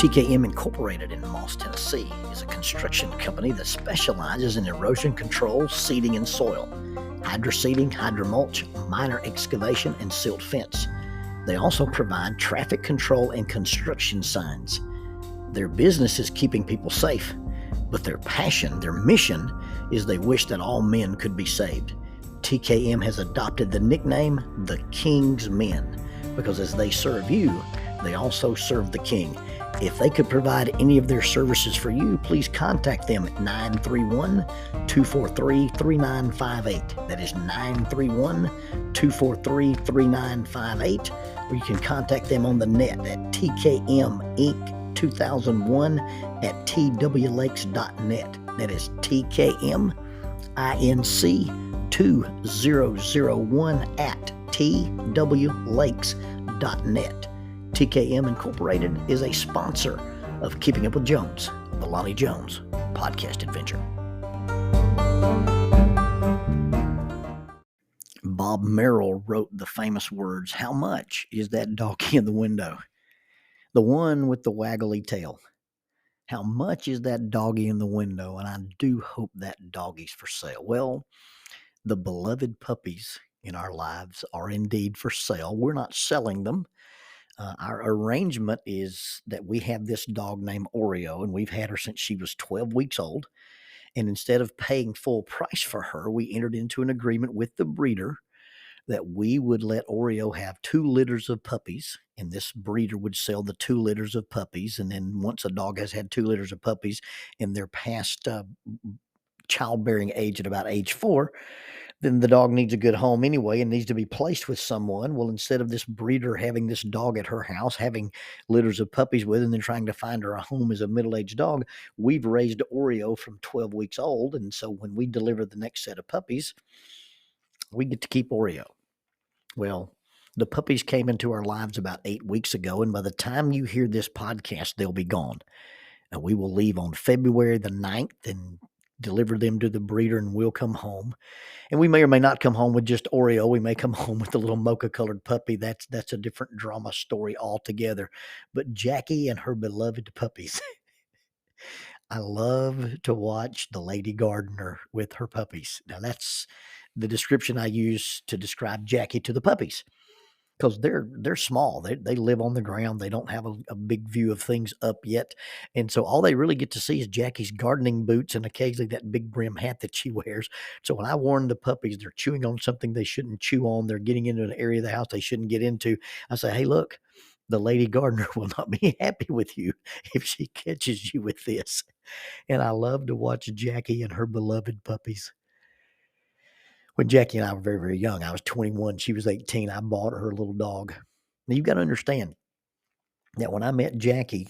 TKM Incorporated in Moss, Tennessee is a construction company that specializes in erosion control, seeding, and soil, hydroseeding, hydromulch, minor excavation, and silt fence. They also provide traffic control and construction signs. Their business is keeping people safe, but their passion, their mission, is they wish that all men could be saved. TKM has adopted the nickname the King's Men because as they serve you, they also serve the King. If they could provide any of their services for you, please contact them at 931-243-3958. That is 931-243-3958. Or you can contact them on the net at tkminc2001 at twlakes.net. That is tkminc2001 at twlakes.net. TKM Incorporated is a sponsor of Keeping Up with Jones, the Lonnie Jones podcast adventure. Bob Merrill wrote the famous words, "How much is that doggy in the window? The one with the waggly tail. How much is that doggy in the window? And I do hope that doggy's for sale." Well, the beloved puppies in our lives are indeed for sale. We're not selling them. Our arrangement is that we have this dog named Oreo, and we've had her since she was 12 weeks old. And instead of paying full price for her, we entered into an agreement with the breeder that we would let Oreo have 2 litters of puppies, and this breeder would sell the 2 litters of puppies. And then once a dog has had 2 litters of puppies and they're past childbearing age at about age 4, then the dog needs a good home anyway and needs to be placed with someone. Well, instead of this breeder having this dog at her house, having litters of puppies with, and then trying to find her a home as a middle-aged dog, we've raised Oreo from 12 weeks old. And so when we deliver the next set of puppies, we get to keep Oreo. Well, the puppies came into our lives about 8 weeks ago, and by the time you hear this podcast, they'll be gone. We will leave on February the 9th and deliver them to the breeder, and we'll come home. And we may or may not come home with just Oreo. We may come home with a little mocha-colored puppy. That's a different drama story altogether. But Jackie and her beloved puppies. I love to watch the lady gardener with her puppies. Now, that's the description I use to describe Jackie to the puppies, because they're small. They live on the ground. They don't have a big view of things up yet. And so all they really get to see is Jackie's gardening boots and occasionally that big brim hat that she wears. So when I warn the puppies they're chewing on something they shouldn't chew on, they're getting into an area of the house they shouldn't get into, I say, hey, look, the lady gardener will not be happy with you if she catches you with this. And I love to watch Jackie and her beloved puppies. When Jackie and I were very, very young, I was 21, she was 18, I bought her a little dog. Now, you've got to understand that when I met Jackie,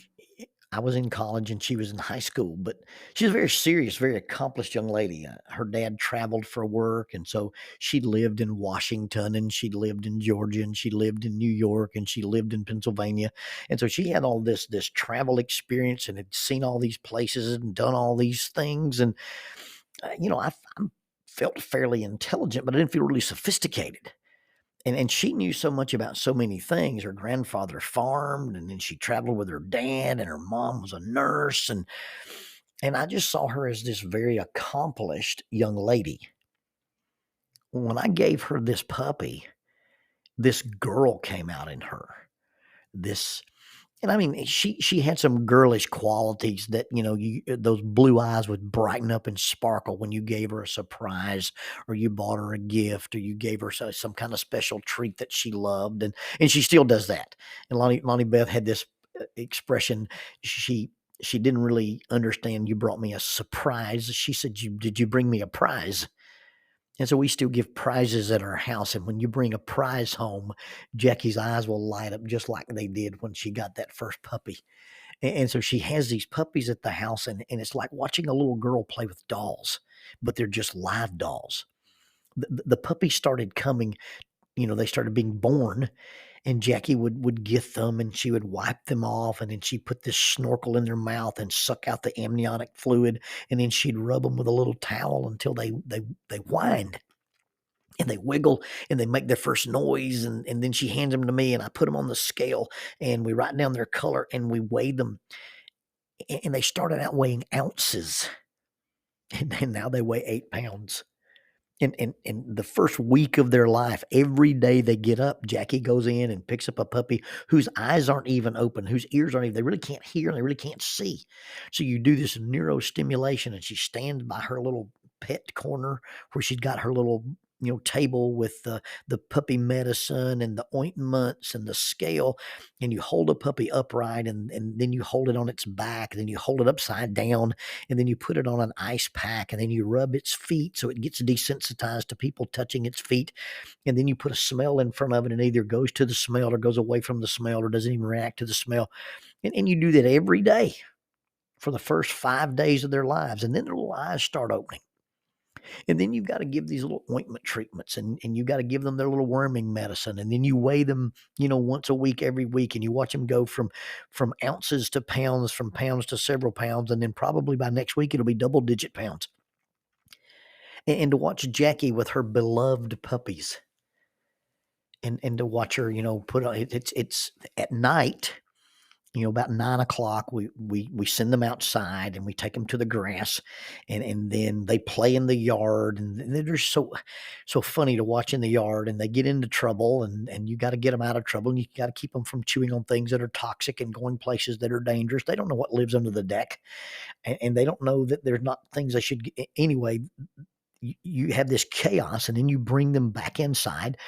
I was in college and she was in high school, but she's a very serious, very accomplished young lady. Her dad traveled for work, and so she lived in Washington, and she lived in Georgia, and she lived in New York, and she lived in Pennsylvania. And so she had all this travel experience and had seen all these places and done all these things. And, I felt fairly intelligent, but I didn't feel really sophisticated. And she knew so much about so many things. Her grandfather farmed, and then she traveled with her dad, and her mom was a nurse. And I just saw her as this very accomplished young lady. When I gave her this puppy, this girl came out in her. And I mean, she had some girlish qualities that, those blue eyes would brighten up and sparkle when you gave her a surprise, or you bought her a gift, or you gave her some kind of special treat that she loved. And she still does that. And Lonnie Beth had this expression. She didn't really understand, you brought me a surprise. She said, did you bring me a prize? And so we still give prizes at our house. And when you bring a prize home, Jackie's eyes will light up just like they did when she got that first puppy. And so she has these puppies at the house, and it's like watching a little girl play with dolls, but they're just live dolls. The puppies started coming, they started being born, and Jackie would get them, and she would wipe them off, and then she'd put this snorkel in their mouth and suck out the amniotic fluid, and then she'd rub them with a little towel until they whined. and they wiggle and they make their first noise. And then she hands them to me and I put them on the scale and we write down their color and we weigh them. And they started out weighing ounces and now they weigh 8 pounds. And the first week of their life, every day they get up, Jackie goes in and picks up a puppy whose eyes aren't even open, whose ears aren't even, they really can't hear, and they really can't see. So you do this neurostimulation, and she stands by her little pet corner where she's got her little table with the puppy medicine and the ointments and the scale, and you hold a puppy upright, and then you hold it on its back, and then you hold it upside down, and then you put it on an ice pack, and then you rub its feet so it gets desensitized to people touching its feet, and then you put a smell in front of it, and either goes to the smell or goes away from the smell or doesn't even react to the smell. And you do that every day for the first 5 days of their lives, and then their little eyes start opening. And then you've got to give these little ointment treatments, and you got to give them their little worming medicine. And then you weigh them, once a week, every week, and you watch them go from ounces to pounds, from pounds to several pounds. And then probably by next week, it'll be double digit pounds. And to watch Jackie with her beloved puppies and to watch her, put on it's at night. About 9 o'clock, we send them outside and we take them to the grass, and then they play in the yard, and they're just so funny to watch in the yard, and they get into trouble, and you got to get them out of trouble, and you got to keep them from chewing on things that are toxic and going places that are dangerous. They don't know what lives under the deck, and they don't know that there's not things they should anyway. You have this chaos, and then you bring them back inside.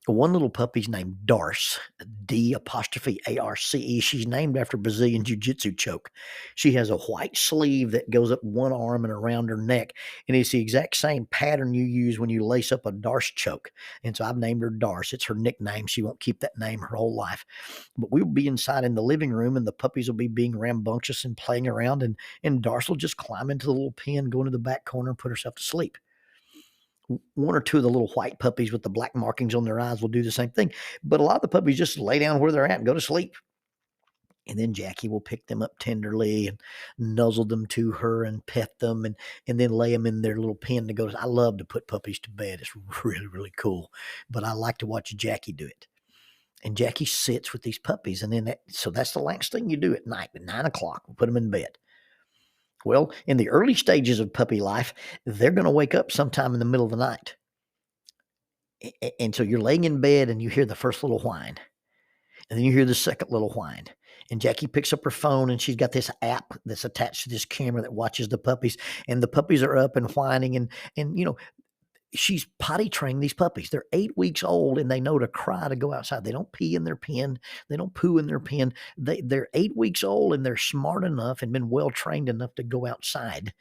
One little puppy's named Darce, D''Arce. She's named after Brazilian Jiu-Jitsu choke. She has a white sleeve that goes up one arm and around her neck, and it's the exact same pattern you use when you lace up a Darce choke. And so I've named her Darce. It's her nickname. She won't keep that name her whole life. But we'll be inside in the living room, and the puppies will be being rambunctious and playing around, and Darce will just climb into the little pen, go into the back corner, and put herself to sleep. One or two of the little white puppies with the black markings on their eyes will do the same thing. But a lot of the puppies just lay down where they're at and go to sleep. And then Jackie will pick them up tenderly and nuzzle them to her and pet them and then lay them in their little pen to go. I love to put puppies to bed. It's really, really cool. But I like to watch Jackie do it. And Jackie sits with these puppies. And then so that's the last thing you do at night. At 9 o'clock, we'll put them in bed. Well, in the early stages of puppy life, they're going to wake up sometime in the middle of the night. And so you're laying in bed and you hear the first little whine. And then you hear the second little whine. And Jackie picks up her phone, and she's got this app that's attached to this camera that watches the puppies. And the puppies are up and whining. And she's potty training these puppies. They're 8 weeks old, and they know to cry to go outside. They don't pee in their pen. They don't poo in their pen. They're 8 weeks old, and they're smart enough and been well trained enough to go outside.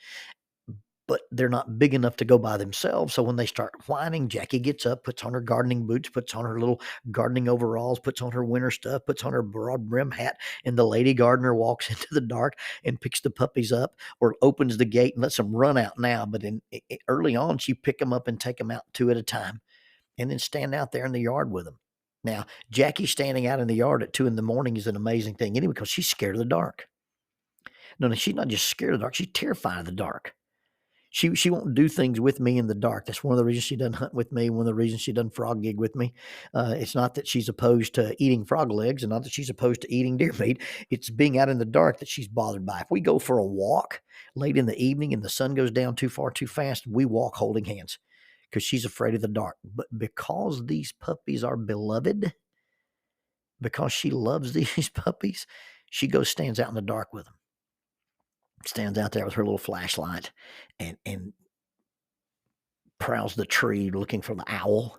But they're not big enough to go by themselves. So when they start whining, Jackie gets up, puts on her gardening boots, puts on her little gardening overalls, puts on her winter stuff, puts on her broad brim hat, and the lady gardener walks into the dark and picks the puppies up or opens the gate and lets them run out now. But early on, she pick them up and take them out 2 at a time and then stand out there in the yard with them. Now, Jackie standing out in the yard at 2 a.m. is an amazing thing anyway because she's scared of the dark. No, she's not just scared of the dark. She's terrified of the dark. She won't do things with me in the dark. That's one of the reasons she doesn't hunt with me. One of the reasons she doesn't frog gig with me. It's not that she's opposed to eating frog legs, and not that she's opposed to eating deer meat. It's being out in the dark that she's bothered by. If we go for a walk late in the evening and the sun goes down too far too fast, we walk holding hands because she's afraid of the dark. But because these puppies are beloved, because she loves these puppies, she stands out in the dark with them. Stands out there with her little flashlight and prowls the tree looking for the owl,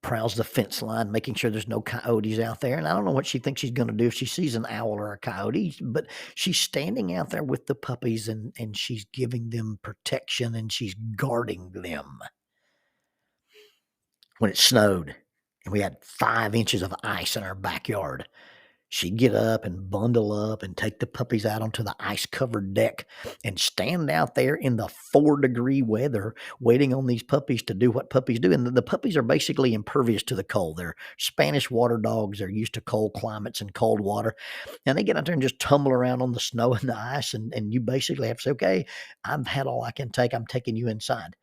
prowls the fence line, making sure there's no coyotes out there. And I don't know what she thinks she's going to do if she sees an owl or a coyote, but she's standing out there with the puppies and she's giving them protection and she's guarding them. When it snowed and we had 5 inches of ice in our backyard, she'd get up and bundle up and take the puppies out onto the ice-covered deck and stand out there in the 4-degree weather waiting on these puppies to do what puppies do. And the puppies are basically impervious to the cold. They're Spanish water dogs. They're used to cold climates and cold water. And they get out there and just tumble around on the snow and the ice. And you basically have to say, okay, I've had all I can take. I'm taking you inside.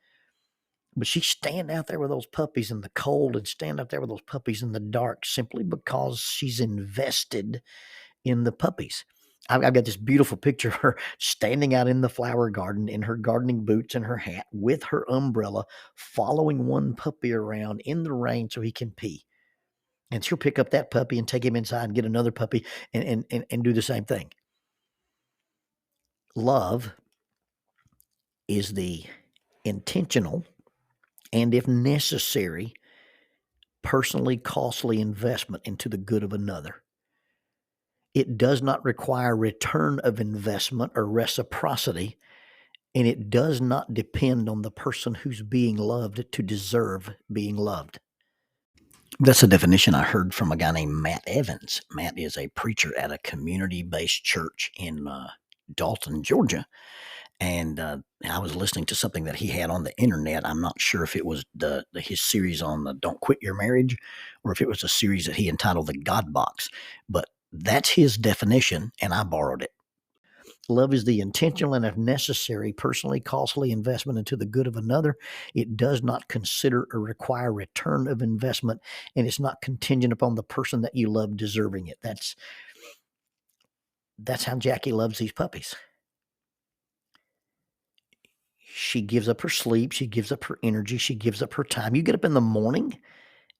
But she stand out there with those puppies in the cold and stand out there with those puppies in the dark simply because she's invested in the puppies. I've got this beautiful picture of her standing out in the flower garden in her gardening boots and her hat with her umbrella, following one puppy around in the rain so he can pee. And she'll pick up that puppy and take him inside and get another puppy and do the same thing. Love is the intentional and, if necessary, personally costly investment into the good of another. It does not require return of investment or reciprocity, and it does not depend on the person who's being loved to deserve being loved. That's a definition I heard from a guy named Matt Evans. Matt is a preacher at a community-based church in Dalton, Georgia. And I was listening to something that he had on the internet. I'm not sure if it was his series on the Don't Quit Your Marriage or if it was a series that he entitled The God Box. But that's his definition, and I borrowed it. Love is the intentional and, if necessary, personally costly investment into the good of another. It does not consider or require return of investment, and it's not contingent upon the person that you love deserving it. That's how Jackie loves these puppies. She gives up her sleep. She gives up her energy. She gives up her time. You get up in the morning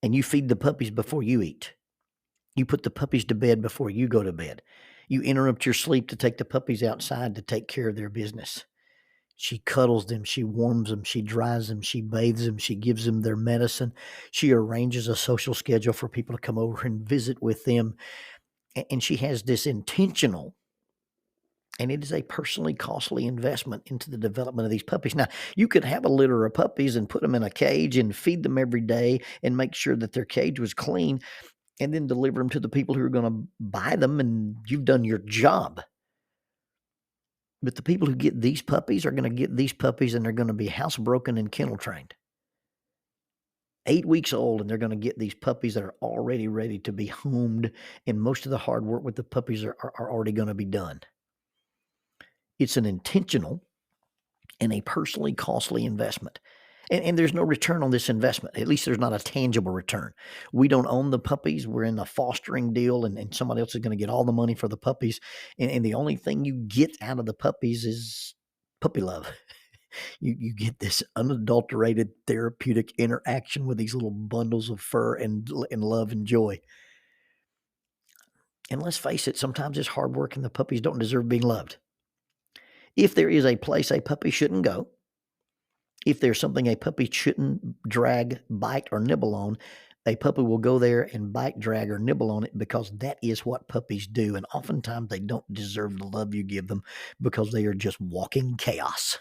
and you feed the puppies before you eat. You put the puppies to bed before you go to bed. You interrupt your sleep to take the puppies outside to take care of their business. She cuddles them. She warms them. She dries them. She bathes them. She gives them their medicine. She arranges a social schedule for people to come over and visit with them. And she has this intentional, and it is a personally costly investment into the development of these puppies. Now, you could have a litter of puppies and put them in a cage and feed them every day and make sure that their cage was clean and then deliver them to the people who are going to buy them, and you've done your job. But the people who get these puppies are going to get these puppies, and they're going to be housebroken and kennel trained. 8 weeks old, and they're going to get these puppies that are already ready to be homed, and most of the hard work with the puppies are already going to be done. It's an intentional and a personally costly investment. And there's no return on this investment. At least there's not a tangible return. We don't own the puppies. We're in a fostering deal, and somebody else is going to get all the money for the puppies. And the only thing you get out of the puppies is puppy love. You get this unadulterated therapeutic interaction with these little bundles of fur and love and joy. And let's face it, sometimes it's hard work and the puppies don't deserve being loved. If there is a place a puppy shouldn't go, if there's something a puppy shouldn't drag, bite, or nibble on, a puppy will go there and bite, drag, or nibble on it because that is what puppies do. And oftentimes they don't deserve the love you give them because they are just walking chaos.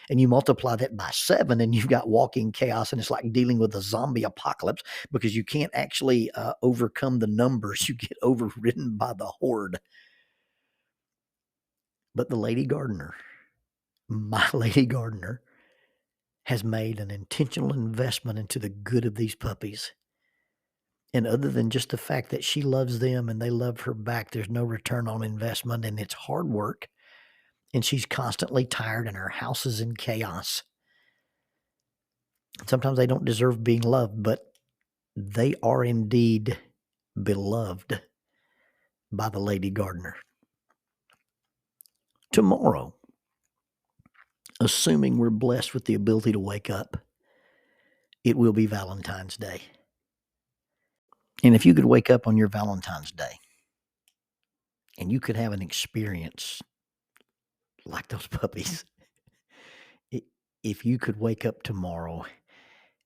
And you multiply that by 7 and you've got walking chaos, and it's like dealing with a zombie apocalypse because you can't actually overcome the numbers. You get overridden by the horde. But the lady gardener, my lady gardener, has made an intentional investment into the good of these puppies. And other than just the fact that she loves them and they love her back, there's no return on investment, and it's hard work. And she's constantly tired and her house is in chaos. Sometimes they don't deserve being loved, but they are indeed beloved by the lady gardener. Tomorrow, assuming we're blessed with the ability to wake up, it will be Valentine's Day. And if you could wake up on your Valentine's Day and you could have an experience like those puppies, if you could wake up tomorrow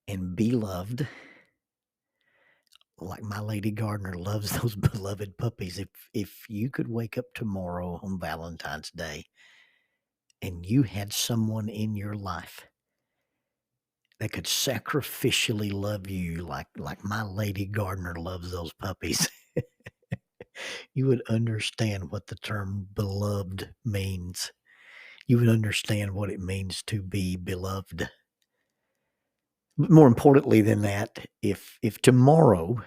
and be loved like my lady gardener loves those beloved puppies, if you could wake up tomorrow on Valentine's Day and you had someone in your life that could sacrificially love you like my lady gardener loves those puppies, you would understand what the term beloved means. You would understand what it means to be beloved. But more importantly than that, if tomorrow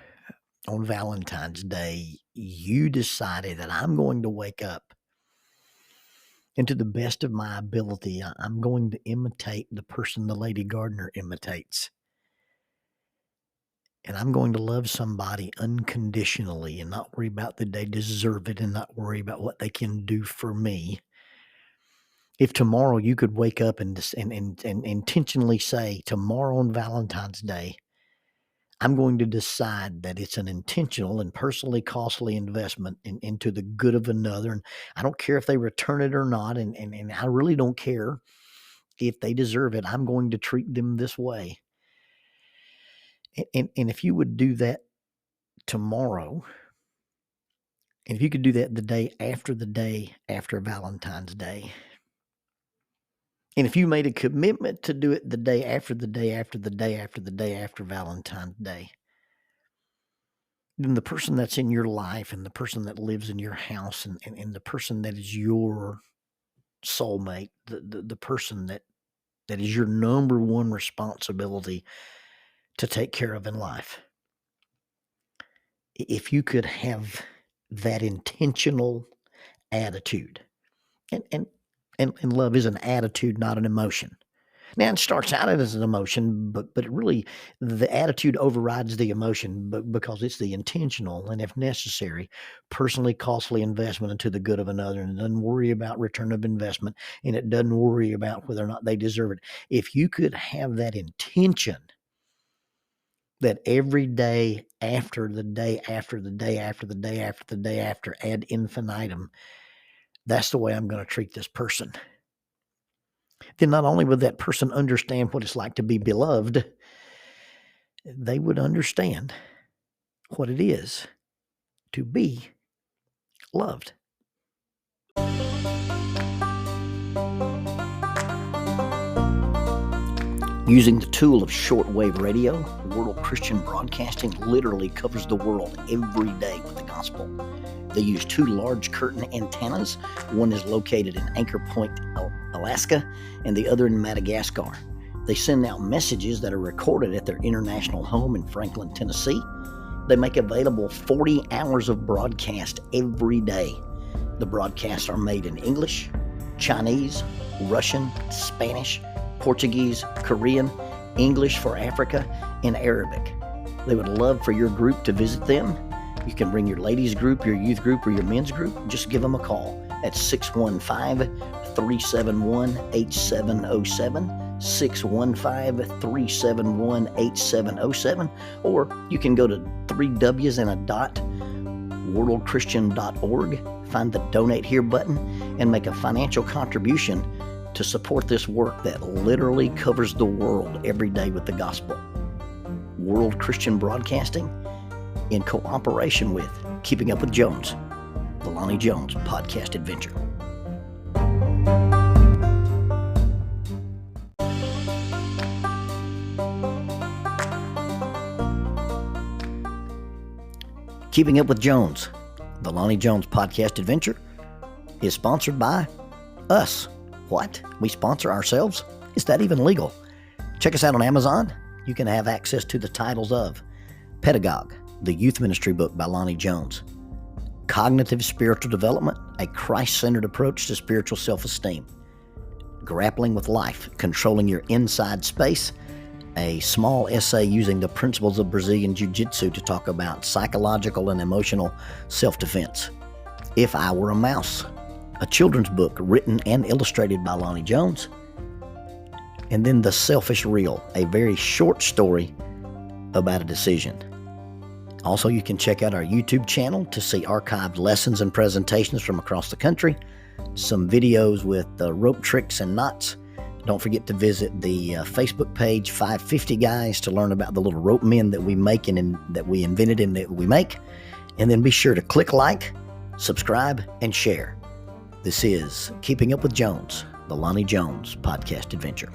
on Valentine's Day you decided that I'm going to wake up And to the best of my ability, I'm going to imitate the person the Lady Gardner imitates. And I'm going to love somebody unconditionally and not worry about that they deserve it and not worry about what they can do for me. If tomorrow you could wake up and intentionally say, tomorrow on Valentine's Day, I'm going to decide that it's an intentional and personally costly investment into the good of another. And I don't care if they return it or not. And I really don't care if they deserve it. I'm going to treat them this way. And if you would do that tomorrow, and if you could do that the day after Valentine's Day, and if you made a commitment to do it the day after the day after the day after the day after Valentine's Day, then the person that's in your life and the person that lives in your house and the person that is your soulmate, the person that is your number one responsibility to take care of in life. If you could have that intentional attitude, and love is an attitude, not an emotion. Now, it starts out as an emotion, but really the attitude overrides the emotion because it's the intentional and, if necessary, personally costly investment into the good of another, and it doesn't worry about return of investment, and it doesn't worry about whether or not they deserve it. If you could have that intention that every day after the day after the day after the day after the day after ad infinitum, that's the way I'm going to treat this person. Then not only would that person understand what it's like to be beloved, they would understand what it is to be loved. Using the tool of shortwave radio, World Christian Broadcasting literally covers the world every day with the gospel. They use 2 large curtain antennas. One is located in Anchor Point, Alaska, and the other in Madagascar. They send out messages that are recorded at their international home in Franklin, Tennessee. They make available 40 hours of broadcast every day. The broadcasts are made in English, Chinese, Russian, Spanish, Portuguese, Korean, English for Africa, and Arabic. They would love for your group to visit them. You can bring your ladies group, your youth group, or your men's group. Just give them a call at 615-371-8707, 615-371-8707, or you can go to worldchristian.org, find the Donate Here button, and make a financial contribution to support this work that literally covers the world every day with the gospel. World Christian Broadcasting, in cooperation with Keeping Up with Jones, the Lonnie Jones podcast adventure. Keeping Up with Jones, the Lonnie Jones podcast adventure, is sponsored by us. What? We sponsor ourselves? Is that even legal? Check us out on Amazon. You can have access to the titles of Pedagogue, the youth ministry book by Lonnie Jones; Cognitive Spiritual Development, a Christ-centered approach to spiritual self-esteem; Grappling with Life, Controlling Your Inside Space, a small essay using the principles of Brazilian Jiu-Jitsu to talk about psychological and emotional self-defense; If I Were a Mouse, a children's book written and illustrated by Lonnie Jones; and then The Selfish Reel, a very short story about a decision. Also, you can check out our YouTube channel to see archived lessons and presentations from across the country, some videos with rope tricks and knots. Don't forget to visit the Facebook page 550 Guys to learn about the little rope men that we make and that we invented and that we make. And then be sure to click like, subscribe, and share. This is Keeping Up with Jones, the Lonnie Jones podcast adventure.